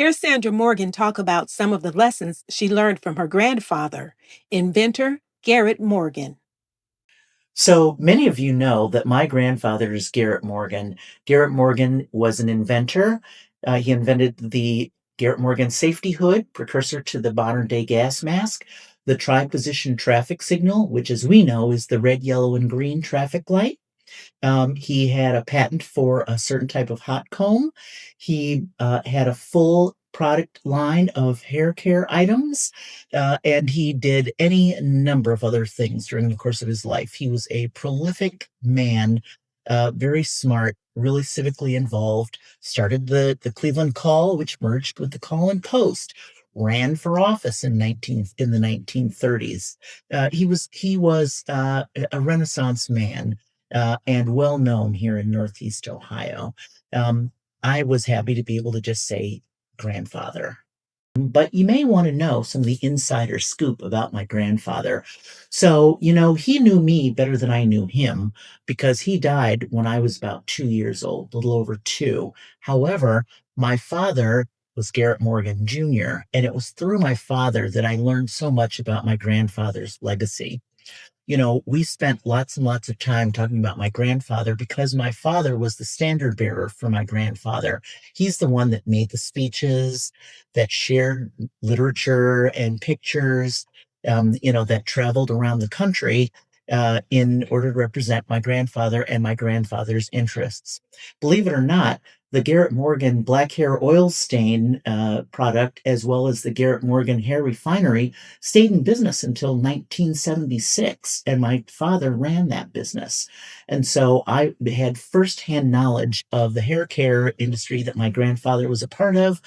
Here's Sandra Morgan talk about some of the lessons she learned from her grandfather, inventor Garrett Morgan. So many of you know that my grandfather is Garrett Morgan. Garrett Morgan was an inventor. He invented the Garrett Morgan safety hood, precursor to the modern day gas mask, the tri-position traffic signal, which, as we know, is the red, yellow, and green traffic light. He had a patent for a certain type of hot comb. He had a full product line of hair care items, and he did any number of other things during the course of his life. He was a prolific man, very smart, really civically involved. Started the Cleveland Call, which merged with the Call and Post. Ran for office in the 1930s. He was a Renaissance man, and well known here in Northeast Ohio. Um, I was happy to be able to just say grandfather. But you may want to know some of the insider scoop about my grandfather. So, he knew me better than I knew him because he died when I was about 2 years old, a little over two. However, my father was Garrett Morgan Jr., and it was through my father that I learned so much about my grandfather's legacy. We spent lots and lots of time talking about my grandfather because my father was the standard bearer for my grandfather. He's the one that made the speeches, that shared literature and pictures, that traveled around the country in order to represent my grandfather and my grandfather's interests. Believe it or not, the Garrett Morgan black hair oil stain product, as well as the Garrett Morgan hair refinery, stayed in business until 1976, and my father ran that business. And so I had firsthand knowledge of the hair care industry that my grandfather was a part of,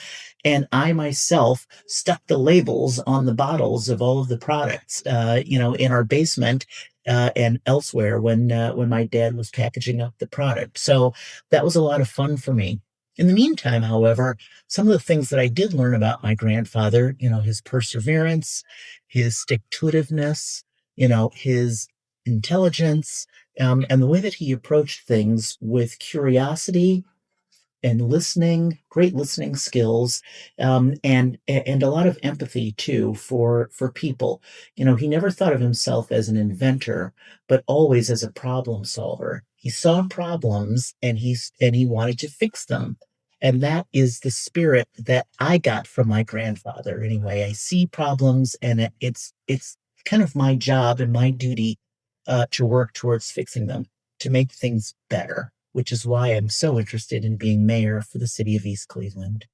and I myself stuck the labels on the bottles of all of the products, in our basement. And elsewhere when my dad was packaging up the product. So that was a lot of fun for me. In the meantime, however, some of the things that I did learn about my grandfather, his perseverance, his stick-to-itiveness, his intelligence, and the way that he approached things with curiosity and listening, great listening skills, and a lot of empathy too for people. He never thought of himself as an inventor, but always as a problem solver. He saw problems and he wanted to fix them. And that is the spirit that I got from my grandfather. Anyway, I see problems, and it's kind of my job and my duty to work towards fixing them, to make things better, which is why I'm so interested in being mayor for the city of East Cleveland.